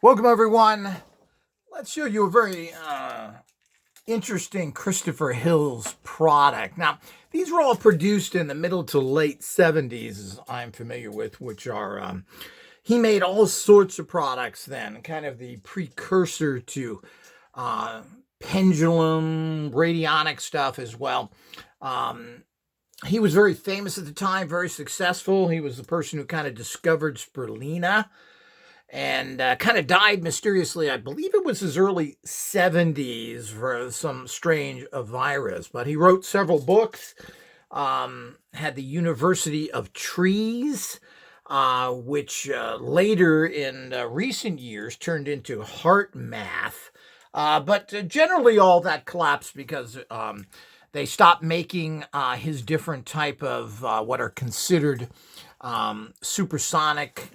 Welcome, everyone. Let's show you a very interesting Christopher Hill's product. Now, these were all produced in the middle to late 70s, as I'm familiar with, which are, he made all sorts of products then, kind of the precursor to pendulum, radionic stuff as well. He was very famous at the time, very successful. He was the person who kind of discovered spirulina and kind of died mysteriously. I believe it was his early 70s for some strange virus. But he wrote several books, had the University of Trees, which later in recent years turned into heart math. But generally all that collapsed because they stopped making his different type of what are considered supersonic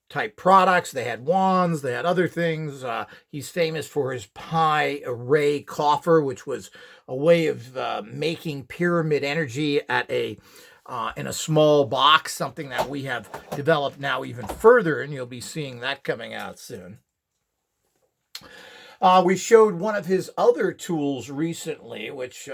type products. They had wands, they had other things. He's famous for his Malcom Rae coffer, which was a way of making pyramid energy at in a small box, something that we have developed now even further, and you'll be seeing that coming out soon. We showed one of his other tools recently, which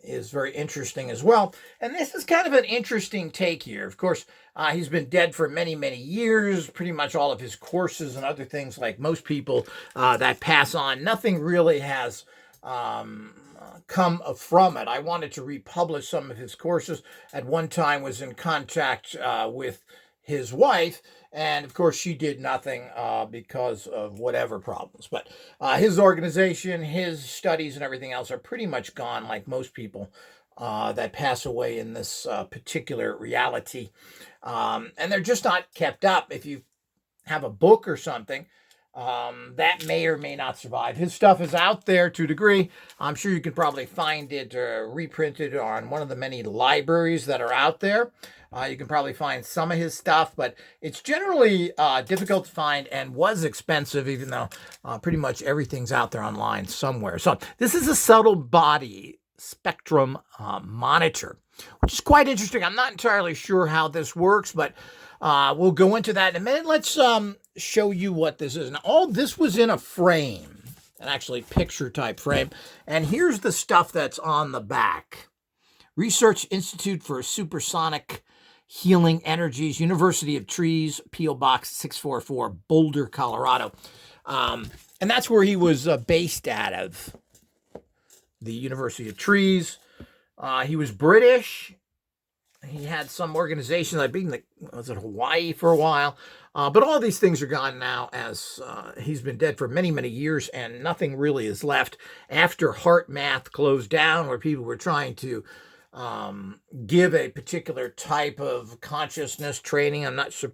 is very interesting as well. And this is kind of an interesting take here. Of course, he's been dead for many, many years. Pretty much all of his courses and other things, like most people that pass on, nothing really has come from it. I wanted to republish some of his courses. At one time was in contact with his wife, and of course she did nothing because of whatever problems. But his organization, his studies, and everything else are pretty much gone, like most people that pass away in this particular reality. And they're just not kept up. If you have a book or something, that may or may not survive. His stuff is out there to a degree. I'm sure you can probably find it reprinted on one of the many libraries that are out there. You can probably find some of his stuff, but it's generally difficult to find and was expensive, even though pretty much everything's out there online somewhere. So this is a subtle body spectrum monitor, which is quite interesting. I'm not entirely sure how this works, but we'll go into that in a minute. Let's show you what this is. Now, all this was in a frame, an actually picture type frame. And here's the stuff that's on the back. Research Institute for Supersonic Healing Energies, University of Trees, P.O. Box 644, Boulder, Colorado. And that's where he was based out of, the University of Trees. He was British. He had some organization, like being was in Hawaii for a while. But all these things are gone now, as he's been dead for many, many years, and nothing really is left after Heart Math closed down, where people were trying to give a particular type of consciousness training. I'm not sure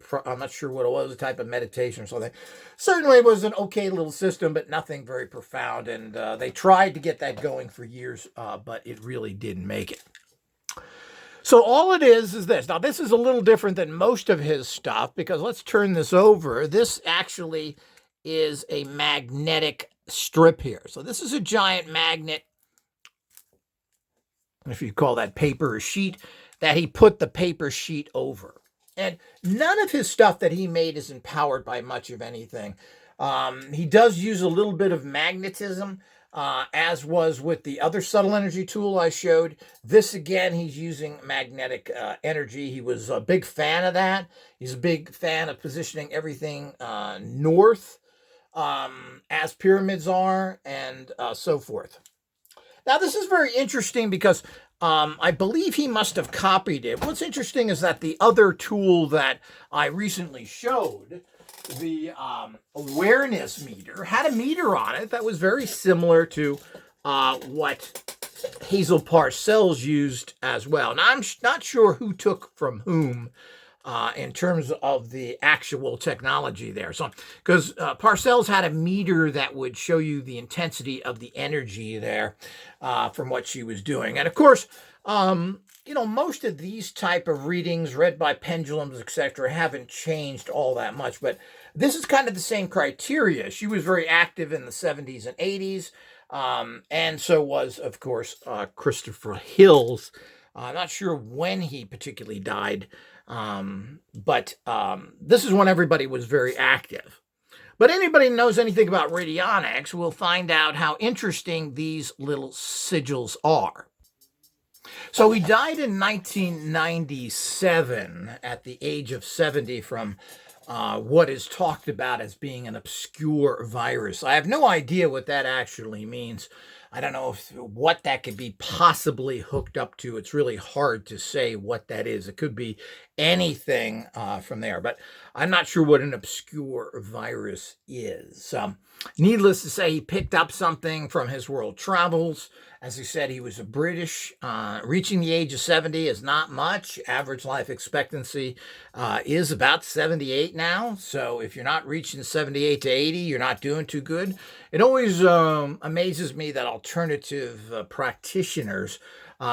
what it was, a type of meditation or something. Certainly it was an okay little system, but nothing very profound. And they tried to get that going for years, but it really didn't make it. So all it is this. Now, this is a little different than most of his stuff, because let's turn this over. This actually is a magnetic strip here. So this is a giant magnet, if you call that paper or sheet, that he put the paper sheet over. And none of his stuff that he made is empowered by much of anything. He does use a little bit of magnetism, as was with the other subtle energy tool I showed. This, again, he's using magnetic energy. He was a big fan of that. He's a big fan of positioning everything north, as pyramids are, and so forth. Now, this is very interesting because I believe he must have copied it. What's interesting is that the other tool that I recently showed, the awareness meter, had a meter on it that was very similar to what Hazel Parcells used as well. Now, I'm not sure who took from whom in terms of the actual technology there. So, because Parcells had a meter that would show you the intensity of the energy there from what she was doing. And of course, most of these type of readings read by pendulums, etc., haven't changed all that much. But this is kind of the same criteria. She was very active in the 70s and 80s. And so was, of course, Christopher Hill's. Not sure when he particularly died. But this is when everybody was very active. But anybody who knows anything about radionics will find out how interesting these little sigils are. So he died in 1997 at the age of 70 from what is talked about as being an obscure virus. I have no idea what that actually means. I don't know what that could be possibly hooked up to. It's really hard to say what that is. It could be anything from there, but I'm not sure what an obscure virus is. Needless to say, he picked up something from his world travels. As he said, he was a British. Reaching the age of 70 is not much. Average life expectancy is about 78 now. So if you're not reaching 78 to 80, you're not doing too good. It always amazes me that alternative practitioners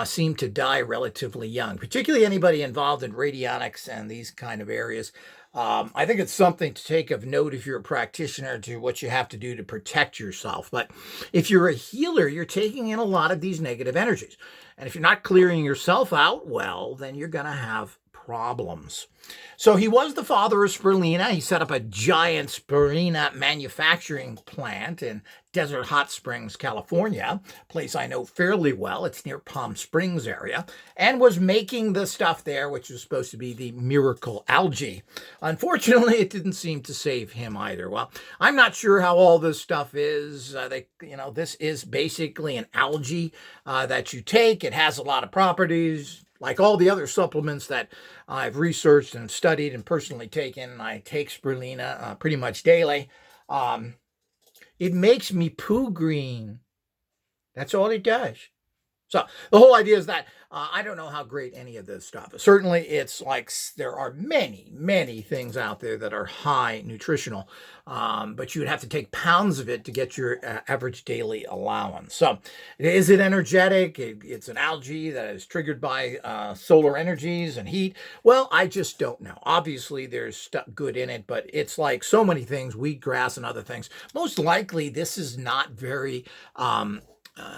seem to die relatively young, particularly anybody involved in radionics and these kind of areas. I think it's something to take of note if you're a practitioner to what you have to do to protect yourself. But if you're a healer, you're taking in a lot of these negative energies. And if you're not clearing yourself out well, then you're going to have problems. So he was the father of spirulina. He set up a giant spirulina manufacturing plant in Desert Hot Springs, California, a place I know fairly well. It's near Palm Springs area, and was making the stuff there, which was supposed to be the miracle algae. Unfortunately, it didn't seem to save him either. Well, I'm not sure how all this stuff is. This is basically an algae that you take. It has a lot of properties. Like all the other supplements that I've researched and studied and personally taken, I take spirulina pretty much daily. It makes me poo green. That's all it does. So the whole idea is that I don't know how great any of this stuff is. Certainly, it's like there are many, many things out there that are high nutritional, but you would have to take pounds of it to get your average daily allowance. So is it energetic? It's an algae that is triggered by solar energies and heat. Well, I just don't know. Obviously, there's stuff good in it, but it's like so many things, wheatgrass and other things. Most likely, this is not very...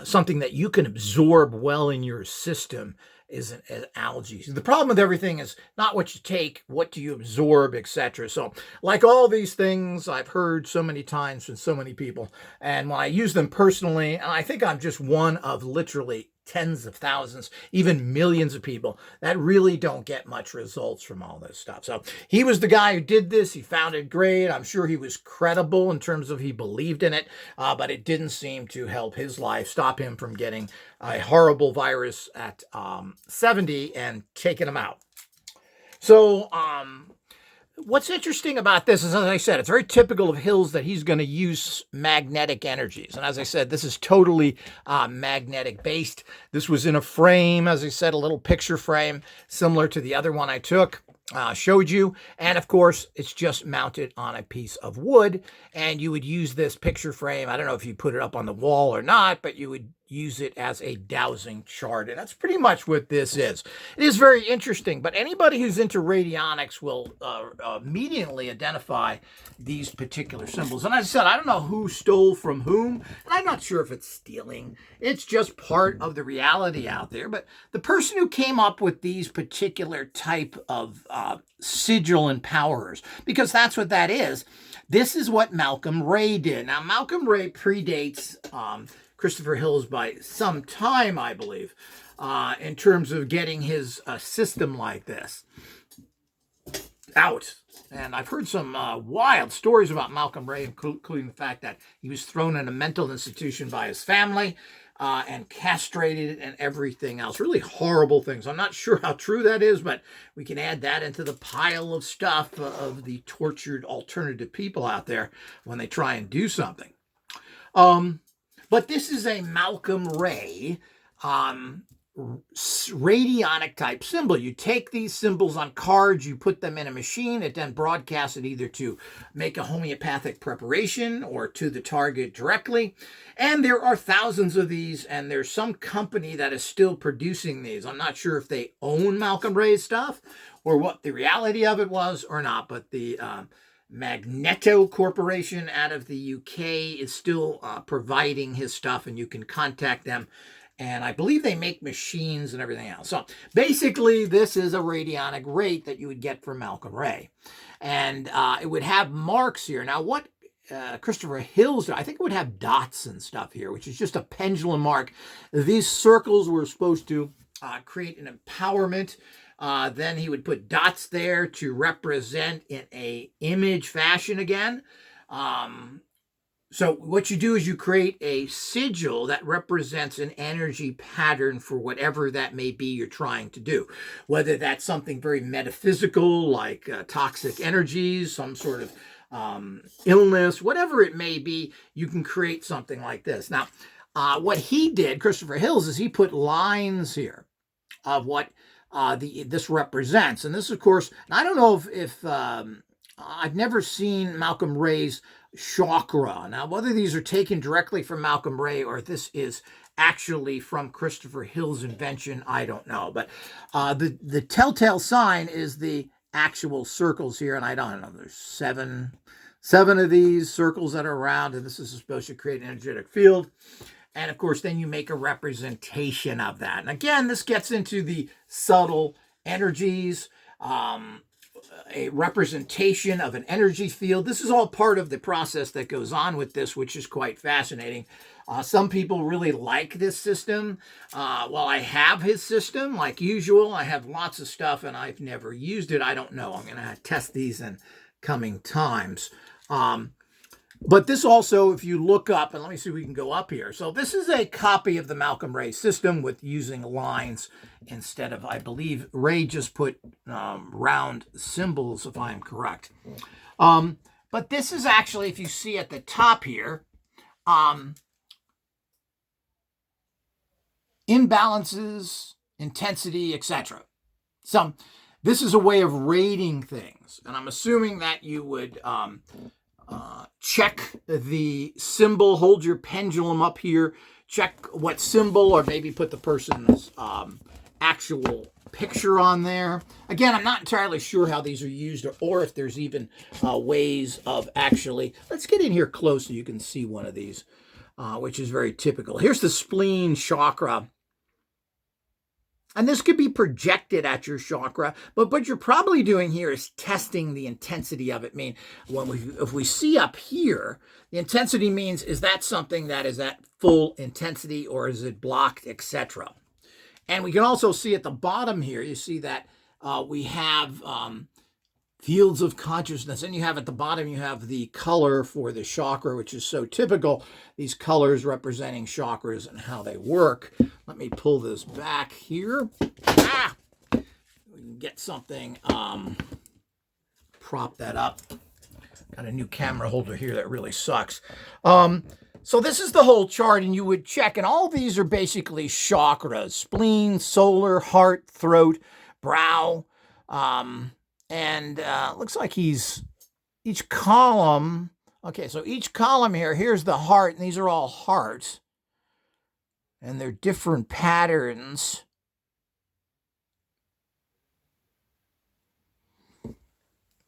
something that you can absorb well in your system is an algae. So the problem with everything is not what you take, what do you absorb, etc. So like all these things I've heard so many times from so many people, and when I use them personally, and I think I'm just one of literally tens of thousands, even millions of people that really don't get much results from all this stuff. So he was the guy who did this. He found it great. I'm sure he was credible in terms of he believed in it, but it didn't seem to help his life, stop him from getting a horrible virus at 70 and taking him out. So, what's interesting about this is, as I said, it's very typical of Hills that he's going to use magnetic energies. And as I said, this is totally magnetic based. This was in a frame, as I said, a little picture frame, similar to the other one I took, showed you. And of course, it's just mounted on a piece of wood. And you would use this picture frame. I don't know if you put it up on the wall or not, but you would use it as a dowsing chart. And that's pretty much what this is. It is very interesting, but anybody who's into radionics will immediately identify these particular symbols. And as I said, I don't know who stole from whom, and I'm not sure if it's stealing. It's just part of the reality out there. But the person who came up with these particular type of sigil empowerers, because that's what that is, this is what Malcom Rae did. Now, Malcom Rae predates Christopher Hills by some time, I believe, in terms of getting his system like this out. And I've heard some wild stories about Malcom Rae, including the fact that he was thrown in a mental institution by his family and castrated and everything else. Really horrible things. I'm not sure how true that is, but we can add that into the pile of stuff of the tortured alternative people out there when they try and do something. But this is a Malcom Rae radionic type symbol. You take these symbols on cards, you put them in a machine, it then broadcasts it either to make a homeopathic preparation or to the target directly. And there are thousands of these, and there's some company that is still producing these. I'm not sure if they own Malcom Rae's stuff or what the reality of it was or not, but the Magneto Corporation out of the UK is still providing his stuff, and you can contact them. And I believe they make machines and everything else. So basically, this is a radionic rate that you would get from Malcom Rae. And it would have marks here. Now, what Christopher Hill's, I think it would have dots and stuff here, which is just a pendulum mark. These circles were supposed to create an empowerment. Then he would put dots there to represent in a image fashion again. So what you do is you create a sigil that represents an energy pattern for whatever that may be you're trying to do. Whether that's something very metaphysical like toxic energies, some sort of illness, whatever it may be, you can create something like this. Now, what he did, Christopher Hills, is he put lines here of what this represents. And this, of course, I don't know if I've never seen Malcom Rae's chakra. Now, whether these are taken directly from Malcom Rae or if this is actually from Christopher Hill's invention, I don't know. But the telltale sign is the actual circles here, and I don't know, there's seven of these circles that are around, and this is supposed to create an energetic field. And of course, then you make a representation of that. And again, this gets into the subtle energies, a representation of an energy field. This is all part of the process that goes on with this, which is quite fascinating. Some people really like this system. Well, I have his system, like usual. I have lots of stuff, and I've never used it. I don't know. I'm going to test these in coming times. But this also, if you look up, and let me see if we can go up here. So this is a copy of the Malcom Rae system with using lines instead of, I believe, Rae just put round symbols, if I'm correct. But this is actually, if you see at the top here, imbalances, intensity, etc. So this is a way of rating things. And I'm assuming that you would check the symbol, hold your pendulum up here, check what symbol, or maybe put the person's actual picture on there. Again, I'm not entirely sure how these are used or if there's even ways of actually, let's get in here close so you can see one of these, which is very typical. Here's the spleen chakra. And this could be projected at your chakra, but what you're probably doing here is testing the intensity of it. I mean, if we see up here, the intensity means, is that something that is at full intensity or is it blocked, etc. And we can also see at the bottom here, you see that we have fields of consciousness. And you have at the bottom, you have the color for the chakra, which is so typical. These colors representing chakras and how they work. Let me pull this back here. We can get something, prop that up. Got a new camera holder here that really sucks. So this is the whole chart, and you would check, and all these are basically chakras: spleen, solar, heart, throat, brow, and looks like each column. Okay, so each column here's the heart, and these are all hearts. And they're different patterns.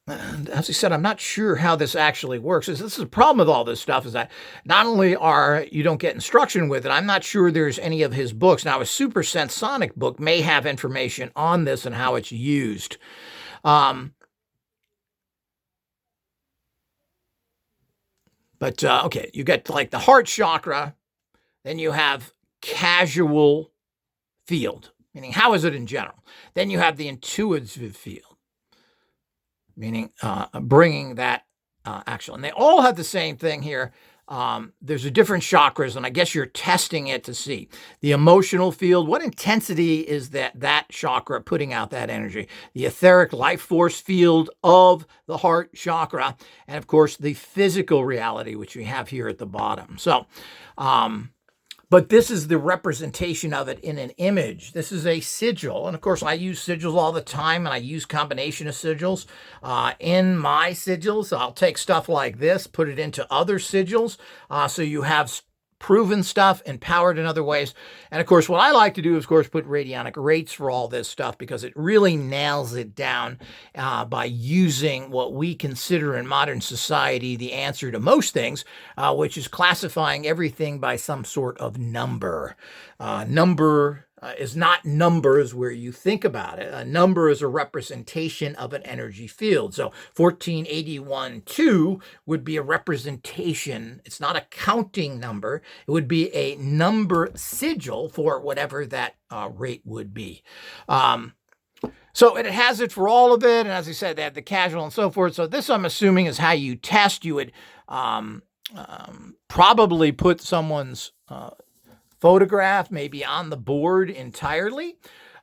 And as I said, I'm not sure how this actually works. This is a problem with all this stuff, is that not only you don't get instruction with it, I'm not sure there's any of his books. Now, a Supersensonic book may have information on this and how it's used. Okay, you get like the heart chakra, then you have casual field, meaning how is it in general? Then you have the intuitive field, meaning bringing that actual. And they all have the same thing here. There's a different chakras, and I guess you're testing it to see. The emotional field, what intensity is that chakra putting out that energy? The etheric life force field of the heart chakra, and of course the physical reality, which we have here at the bottom. So, but this is the representation of it in an image. This is a sigil. And of course, I use sigils all the time, and I use combination of sigils in my sigils. I'll take stuff like this, put it into other sigils. So you have proven stuff, empowered in other ways. And of course, what I like to do is, of course, put radionic rates for all this stuff, because it really nails it down by using what we consider in modern society the answer to most things, which is classifying everything by some sort of number. Number is not numbers where you think about it. A number is a representation of an energy field. So 1481-2 would be a representation. It's not a counting number. It would be a number sigil for whatever that rate would be. So it has it for all of it. And as I said, they have the casual and so forth. So this, I'm assuming, is how you test. You would probably put someone's photograph maybe on the board entirely,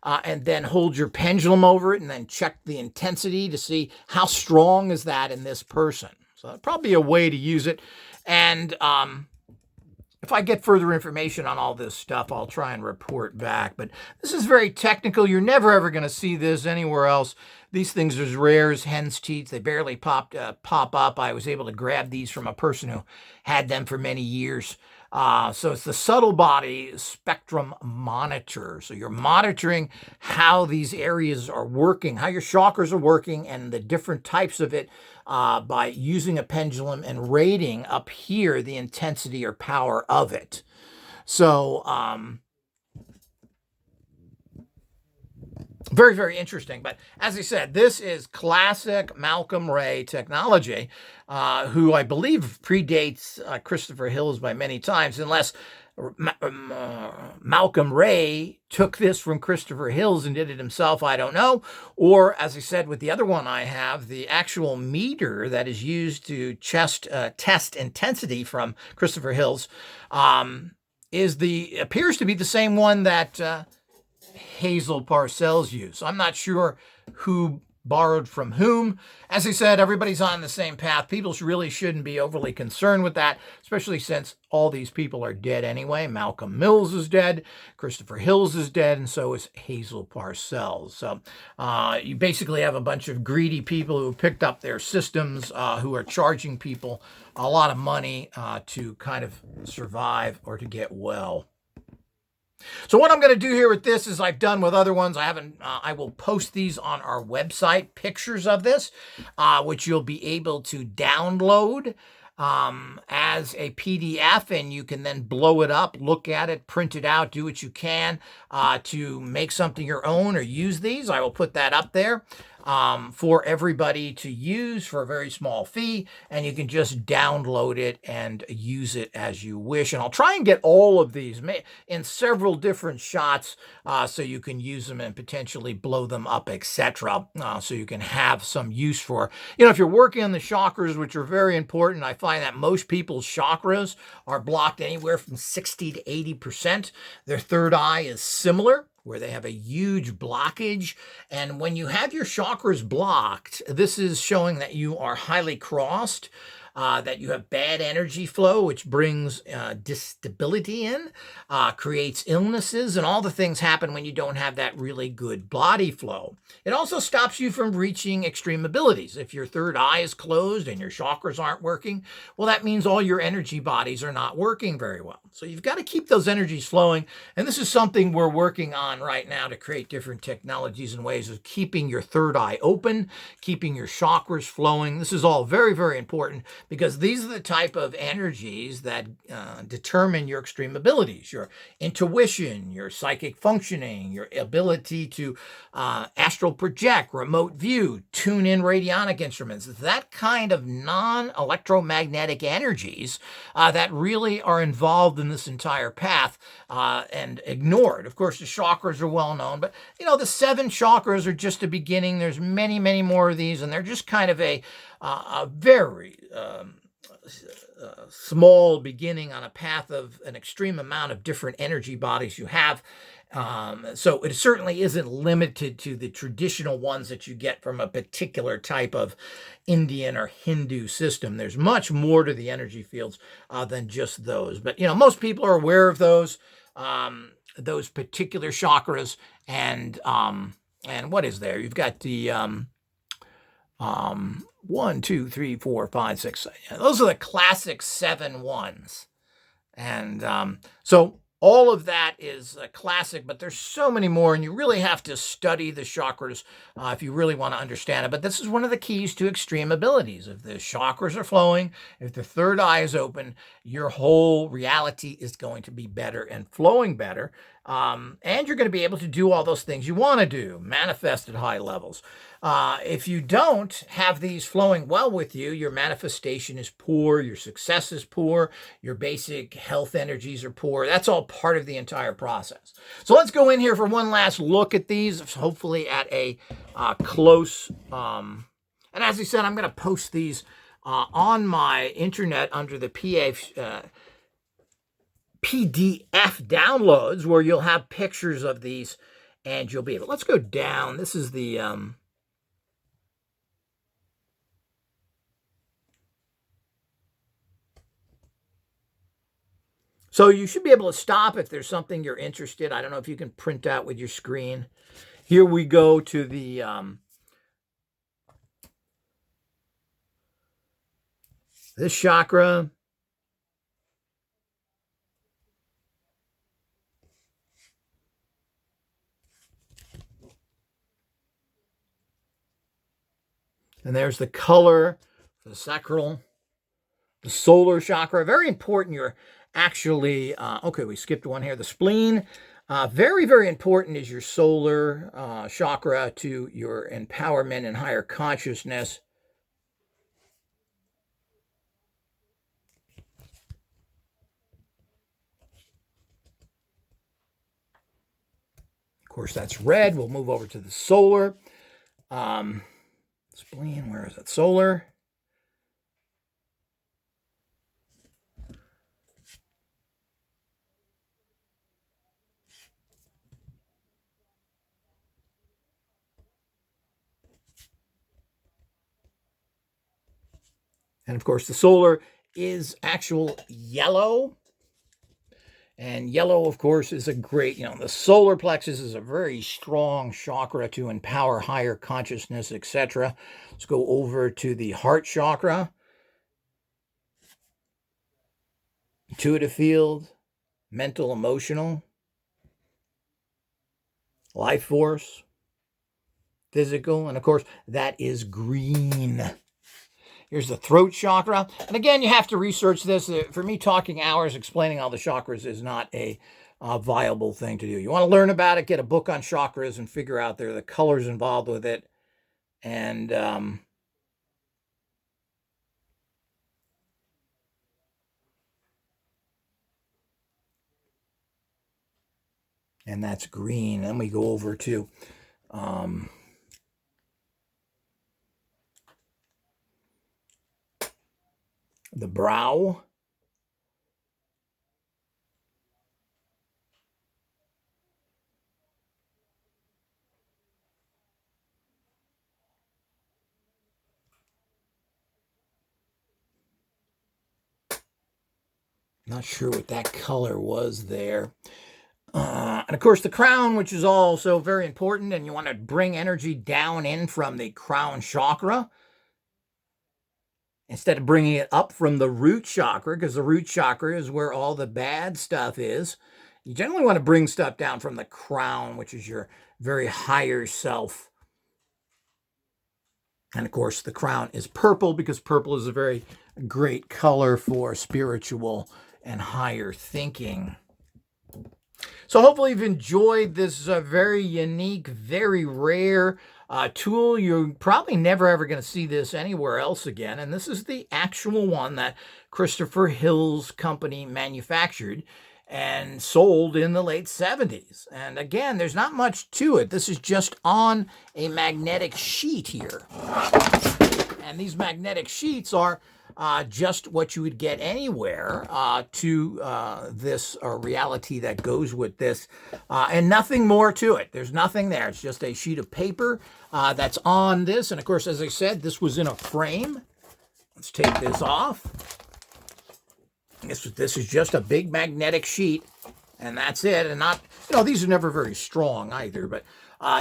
and then hold your pendulum over it and then check the intensity to see how strong is that in this person. So that'd probably be a way to use it. And if I get further information on all this stuff, I'll try and report back. But this is very technical. You're never, ever going to see this anywhere else. These things are as rare as hen's teeth. They barely pop up. I was able to grab these from a person who had them for many years. So it's the subtle body spectrum monitor. So you're monitoring how these areas are working, how your chakras are working, and the different types of it by using a pendulum and rating up here the intensity or power of it. So very, very interesting. But as I said, this is classic Malcom Rae technology, who I believe predates Christopher Hills by many times, unless Malcom Rae took this from Christopher Hills and did it himself, I don't know. Or, as I said with the other one I have, the actual meter that is used to test intensity from Christopher Hills appears to be the same one that Hazel Parcells used. So I'm not sure who borrowed from whom. As I said, everybody's on the same path. People really shouldn't be overly concerned with that, especially since all these people are dead anyway. Malcolm Mills is dead, Christopher Hills is dead, and so is Hazel Parcells. So you basically have a bunch of greedy people who picked up their systems, who are charging people a lot of money to kind of survive or to get well. So what I'm going to do here with this is I've done with other ones. I will post these on our website, pictures of this, which you'll be able to download as a PDF, and you can then blow it up, look at it, print it out, do what you can to make something your own or use these. I will put that up there for everybody to use for a very small fee, and you can just download it and use it as you wish. And I'll try and get all of these in several different shots so you can use them and potentially blow them up, etc. So you can have some use for, if you're working on the chakras, which are very important. I find that most people's chakras are blocked anywhere from 60 to 80%. Their third eye is similar, where they have a huge blockage. And when you have your chakras blocked, this is showing that you are highly crossed, that you have bad energy flow, which brings disstability in, creates illnesses, and all the things happen when you don't have that really good body flow. It also stops you from reaching extreme abilities. If your third eye is closed and your chakras aren't working, well, that means all your energy bodies are not working very well. So you've got to keep those energies flowing, and this is something we're working on right now to create different technologies and ways of keeping your third eye open, keeping your chakras flowing. This is all very, very important, because these are the type of energies that determine your extreme abilities, your intuition, your psychic functioning, your ability to astral project, remote view, tune in radionic instruments, that kind of non-electromagnetic energies that really are involved in this entire path and ignored. Of course, the chakras are well known, but the 7 chakras are just a beginning. There's many, many more of these, and they're just kind of a very small beginning on a path of an extreme amount of different energy bodies you have. So it certainly isn't limited to the traditional ones that you get from a particular type of Indian or Hindu system. There's much more to the energy fields than just those. But, most people are aware of those particular chakras. And what is there? You've got the 1, 2, 3, 4, 5, 6. Those are the classic 7 ones. And so all of that is a classic, but there's so many more, and you really have to study the chakras if you really want to understand it. But this is one of the keys to extreme abilities. If the chakras are flowing, if the third eye is open, your whole reality is going to be better and flowing better. And you're going to be able to do all those things you want to do, manifest at high levels. If you don't have these flowing well with you, your manifestation is poor, your success is poor, your basic health energies are poor. That's all part of the entire process. So let's go in here for one last look at these, hopefully at a close. And as I said, I'm going to post these on my internet under the PDF downloads, where you'll have pictures of these and you'll be able. Let's go down. This is the so you should be able to stop if there's something you're interested. I don't know if you can print out with your screen. Here we go to the this chakra. And there's the color, the sacral, the solar chakra. Very important. You're actually, okay, we skipped one here. The spleen. Very, very important is your solar chakra to your empowerment and higher consciousness. Of course, that's red. We'll move over to the solar. Spleen, where is it? Solar. And of course, the solar is actual yellow. And yellow, of course, is a great, the solar plexus is a very strong chakra to empower higher consciousness, etc. Let's go over to the heart chakra. Intuitive field, mental, emotional, life force, physical, and of course, that is green. Here's the throat chakra. And again, you have to research this. For me, talking hours explaining all the chakras is not a viable thing to do. You want to learn about it, get a book on chakras and figure out the colors involved with it. And that's green. Then we go over to the brow. Not sure what that color was there. And of course, the crown, which is also very important, and you want to bring energy down in from the crown chakra instead of bringing it up from the root chakra, because the root chakra is where all the bad stuff is. You generally want to bring stuff down from the crown, which is your very higher self. And of course, the crown is purple, because purple is a very great color for spiritual and higher thinking. So hopefully you've enjoyed this very unique, very rare tool. You're probably never ever going to see this anywhere else again. And this is the actual one that Christopher Hill's company manufactured and sold in the late 70s. And again, there's not much to it. This is just on a magnetic sheet here. And these magnetic sheets are just what you would get anywhere to this reality that goes with this, and nothing more to it. There's nothing there. It's just a sheet of paper that's on this. And of course, as I said, this was in a frame. Let's take this off. This is just a big magnetic sheet, and that's it. And not, these are never very strong either, but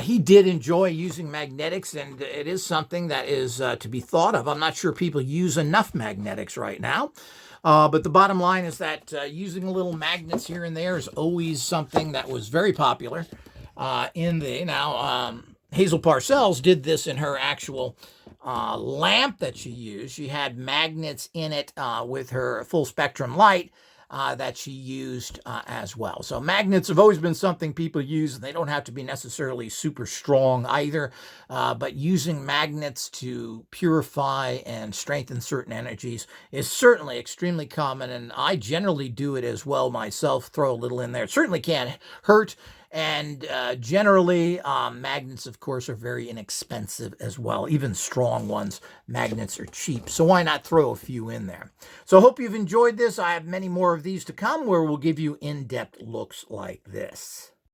he did enjoy using magnetics, and it is something that is to be thought of. I'm not sure people use enough magnetics right now, but the bottom line is that using little magnets here and there is always something that was very popular Hazel Parcells did this in her actual lamp that she used. She had magnets in it with her full spectrum light. that she used as well. So magnets have always been something people use, and they don't have to be necessarily super strong either, but using magnets to purify and strengthen certain energies is certainly extremely common, and I generally do it as well myself, throw a little in there. It certainly can't hurt. And generally, magnets, of course, are very inexpensive as well. Even strong ones, magnets are cheap. So why not throw a few in there? So I hope you've enjoyed this. I have many more of these to come where we'll give you in-depth looks like this.